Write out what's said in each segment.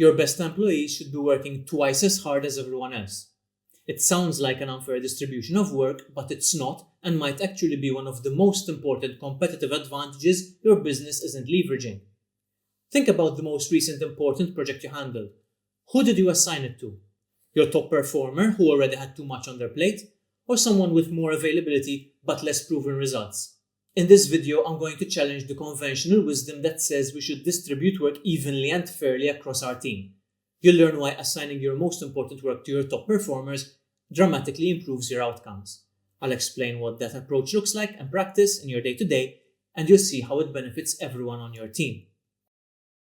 Your best employees should be working twice as hard as everyone else. It sounds like an unfair distribution of work, but it's not, and might actually be one of the most important competitive advantages your business isn't leveraging. Think about the most recent important project you handled. Who did you assign it to? Your top performer who already had too much on their plate, or someone with more availability but less proven results? In this video, I'm going to challenge the conventional wisdom that says we should distribute work evenly and fairly across our team. You'll learn why assigning your most important work to your top performers dramatically improves your outcomes. I'll explain what that approach looks like in practice in your day-to-day, and you'll see how it benefits everyone on your team.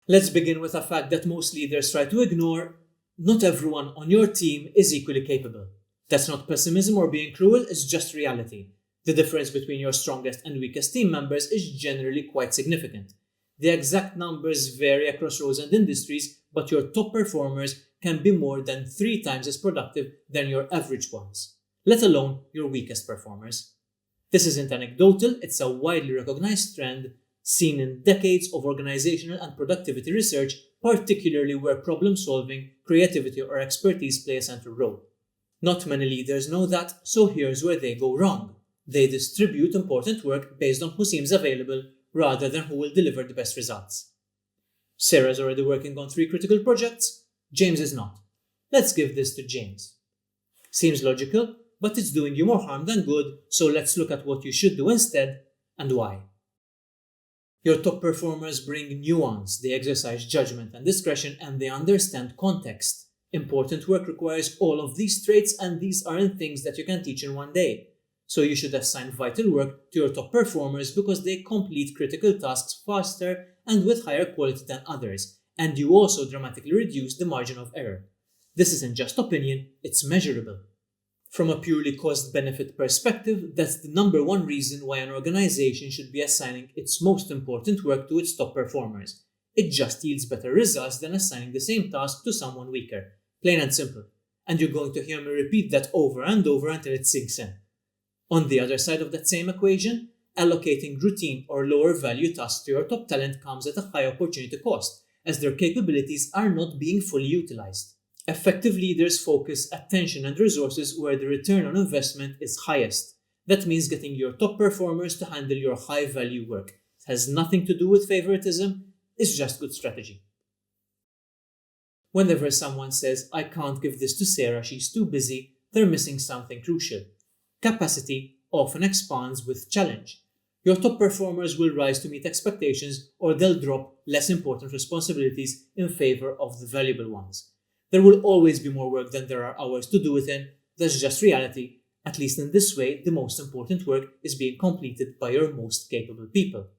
Let's begin with a fact that most leaders try to ignore. Not everyone on your team is equally capable. That's not pessimism or being cruel, it's just reality. The difference between your strongest and weakest team members is generally quite significant. The exact numbers vary across roles and industries, but your top performers can be more than 3 times as productive than your average ones, let alone your weakest performers. This isn't anecdotal, it's a widely recognized trend seen in decades of organizational and productivity research, particularly where problem solving, creativity, or expertise play a central role. Not many leaders know that, so here's where they go wrong. They distribute important work based on who seems available rather than who will deliver the best results. Sarah's already working on 3 critical projects, James is not. Let's give this to James. Seems logical, but it's doing you more harm than good, so let's look at what you should do instead and why. Your top performers bring nuance, they exercise judgment and discretion, and they understand context. Important work requires all of these traits, and these aren't things that you can teach in one day. So you should assign vital work to your top performers because they complete critical tasks faster and with higher quality than others, and you also dramatically reduce the margin of error. This isn't just opinion, it's measurable. From a purely cost-benefit perspective, that's the number one reason why an organization should be assigning its most important work to its top performers. It just yields better results than assigning the same task to someone weaker. Plain and simple. And you're going to hear me repeat that over and over until it sinks in. On the other side of that same equation, allocating routine or lower value tasks to your top talent comes at a high opportunity cost, as their capabilities are not being fully utilized. Effective leaders focus attention and resources where the return on investment is highest. That means getting your top performers to handle your high value work. It has nothing to do with favoritism, it's just good strategy. Whenever someone says, "I can't give this to Sarah, she's too busy," they're missing something crucial. Capacity often expands with challenge. Your top performers will rise to meet expectations, or they'll drop less important responsibilities in favor of the valuable ones. There will always be more work than there are hours to do it in. That's just reality. At least in this way, the most important work is being completed by your most capable people.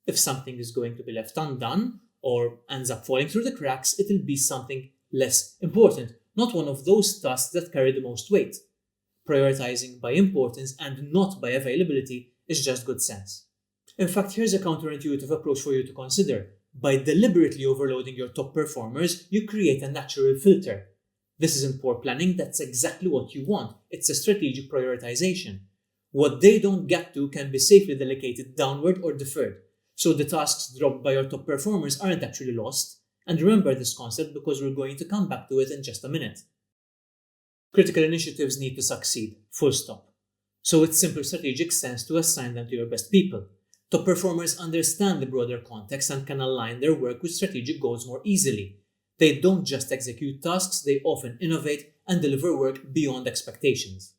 If something is going to be left undone, or ends up falling through the cracks, it'll be something less important, not one of those tasks that carry the most weight. Prioritizing by importance and not by availability is just good sense. In fact, here's a counterintuitive approach for you to consider. By deliberately overloading your top performers, you create a natural filter. This isn't poor planning, that's exactly what you want. It's a strategic prioritization. What they don't get to can be safely delegated downward or deferred. So the tasks dropped by your top performers aren't actually lost. And remember this concept because we're going to come back to it in just a minute. Critical initiatives need to succeed, full stop. So it's simple strategic sense to assign them to your best people. Top performers understand the broader context and can align their work with strategic goals more easily. They don't just execute tasks, they often innovate and deliver work beyond expectations.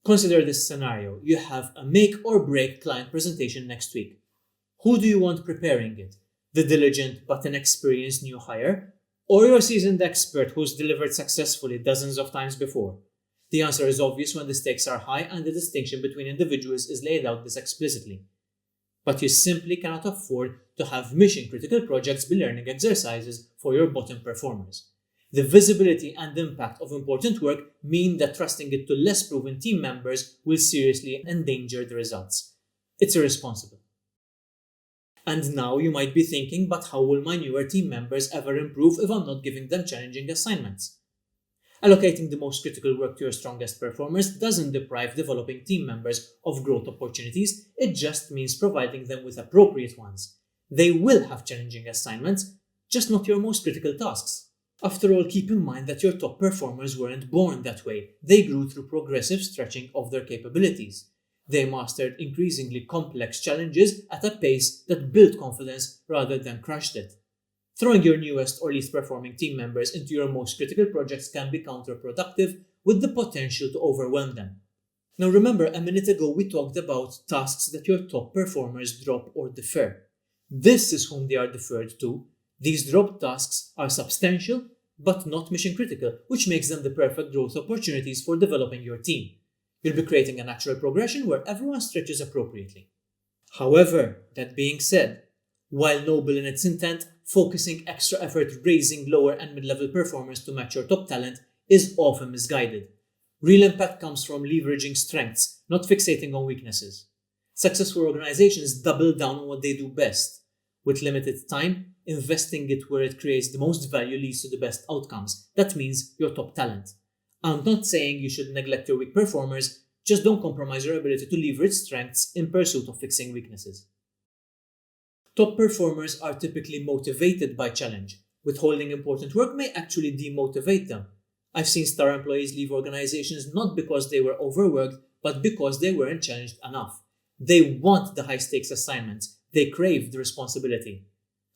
Consider this scenario. You have a make or break client presentation next week. Who do you want preparing it? The diligent but inexperienced new hire? Or your seasoned expert who's delivered successfully dozens of times before? The answer is obvious when the stakes are high and the distinction between individuals is laid out this explicitly. But you simply cannot afford to have mission-critical projects be learning exercises for your bottom performers. The visibility and impact of important work mean that trusting it to less proven team members will seriously endanger the results. It's irresponsible. And now you might be thinking, but how will my newer team members ever improve if I'm not giving them challenging assignments? Allocating the most critical work to your strongest performers doesn't deprive developing team members of growth opportunities, it just means providing them with appropriate ones. They will have challenging assignments, just not your most critical tasks. After all, keep in mind that your top performers weren't born that way. They grew through progressive stretching of their capabilities. They mastered increasingly complex challenges at a pace that built confidence rather than crushed it. Throwing your newest or least performing team members into your most critical projects can be counterproductive, with the potential to overwhelm them. Now remember, a minute ago we talked about tasks that your top performers drop or defer. This is whom they are deferred to. These dropped tasks are substantial but not mission critical, which makes them the perfect growth opportunities for developing your team. You'll be creating a natural progression where everyone stretches appropriately. However, that being said, while noble in its intent, focusing extra effort raising lower and mid-level performers to match your top talent is often misguided. Real impact comes from leveraging strengths, not fixating on weaknesses. Successful organizations double down on what they do best. With limited time, investing it where it creates the most value leads to the best outcomes. That means your top talent. I'm not saying you should neglect your weak performers, just don't compromise your ability to leverage strengths in pursuit of fixing weaknesses. Top performers are typically motivated by challenge. Withholding important work may actually demotivate them. I've seen star employees leave organizations not because they were overworked, but because they weren't challenged enough. They want the high-stakes assignments. They crave the responsibility.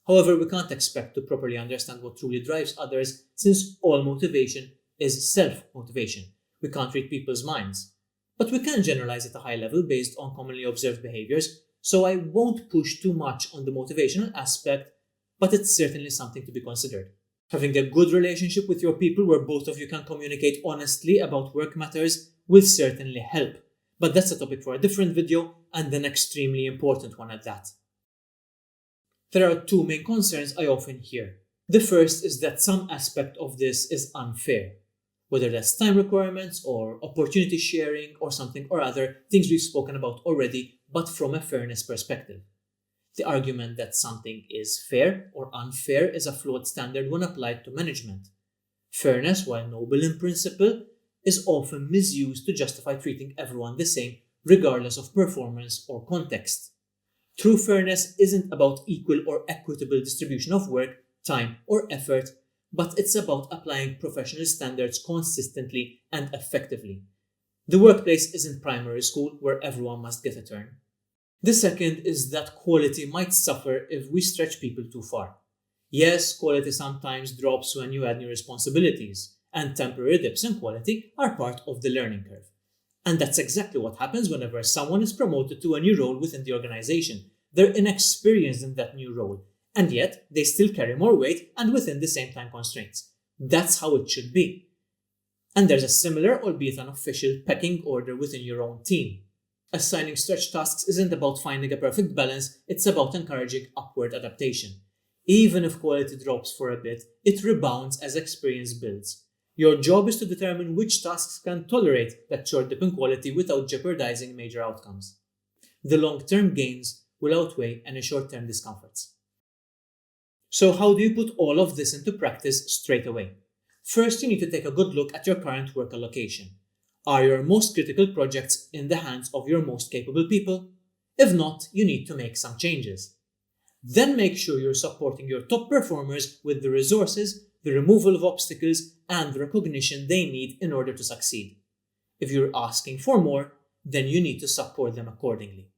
However, we can't expect to properly understand what truly drives others, since all motivation is self-motivation. We can't read people's minds. But we can generalize at a high level based on commonly observed behaviors, so I won't push too much on the motivational aspect, but it's certainly something to be considered. Having a good relationship with your people where both of you can communicate honestly about work matters will certainly help. But that's a topic for a different video, and an extremely important one at that. There are two main concerns I often hear. The first is that some aspect of this is unfair. Whether that's time requirements or opportunity sharing or something or other, things we've spoken about already, but from a fairness perspective. The argument that something is fair or unfair is a flawed standard when applied to management. Fairness, while noble in principle, is often misused to justify treating everyone the same, regardless of performance or context. True fairness isn't about equal or equitable distribution of work, time, or effort, but it's about applying professional standards consistently and effectively. The workplace isn't primary school where everyone must get a turn. The second is that quality might suffer if we stretch people too far. Yes, quality sometimes drops when you add new responsibilities, and temporary dips in quality are part of the learning curve. And that's exactly what happens whenever someone is promoted to a new role within the organization. They're inexperienced in that new role, and yet they still carry more weight and within the same time constraints. That's how it should be. And there's a similar, albeit unofficial, pecking order within your own team. Assigning stretch tasks isn't about finding a perfect balance, it's about encouraging upward adaptation. Even if quality drops for a bit, it rebounds as experience builds. Your job is to determine which tasks can tolerate that short dip in quality without jeopardizing major outcomes. The long-term gains will outweigh any short-term discomforts. So how do you put all of this into practice straight away? First, you need to take a good look at your current work allocation. Are your most critical projects in the hands of your most capable people? If not, you need to make some changes. Then make sure you're supporting your top performers with the resources, the removal of obstacles, and the recognition they need in order to succeed. If you're asking for more, then you need to support them accordingly.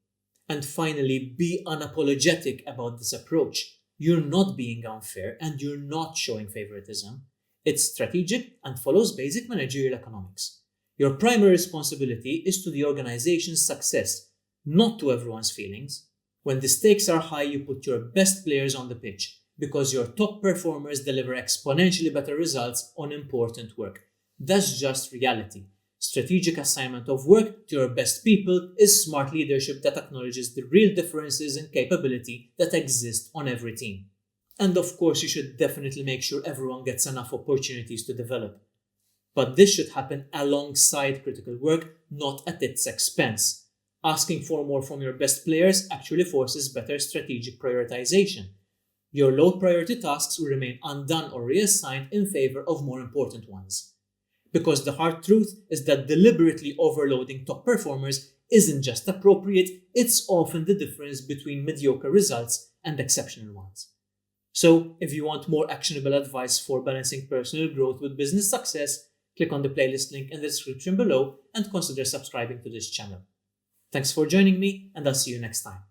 And finally, be unapologetic about this approach. You're not being unfair and you're not showing favoritism. It's strategic and follows basic managerial economics. Your primary responsibility is to the organization's success, not to everyone's feelings. When the stakes are high, you put your best players on the pitch because your top performers deliver exponentially better results on important work. That's just reality. Strategic assignment of work to your best people is smart leadership that acknowledges the real differences in capability that exist on every team. And of course, you should definitely make sure everyone gets enough opportunities to develop. But this should happen alongside critical work, not at its expense. Asking for more from your best players actually forces better strategic prioritization. Your low priority tasks will remain undone or reassigned in favor of more important ones. Because the hard truth is that deliberately overloading top performers isn't just appropriate, it's often the difference between mediocre results and exceptional ones. So, if you want more actionable advice for balancing personal growth with business success, click on the playlist link in the description below and consider subscribing to this channel. Thanks for joining me, and I'll see you next time.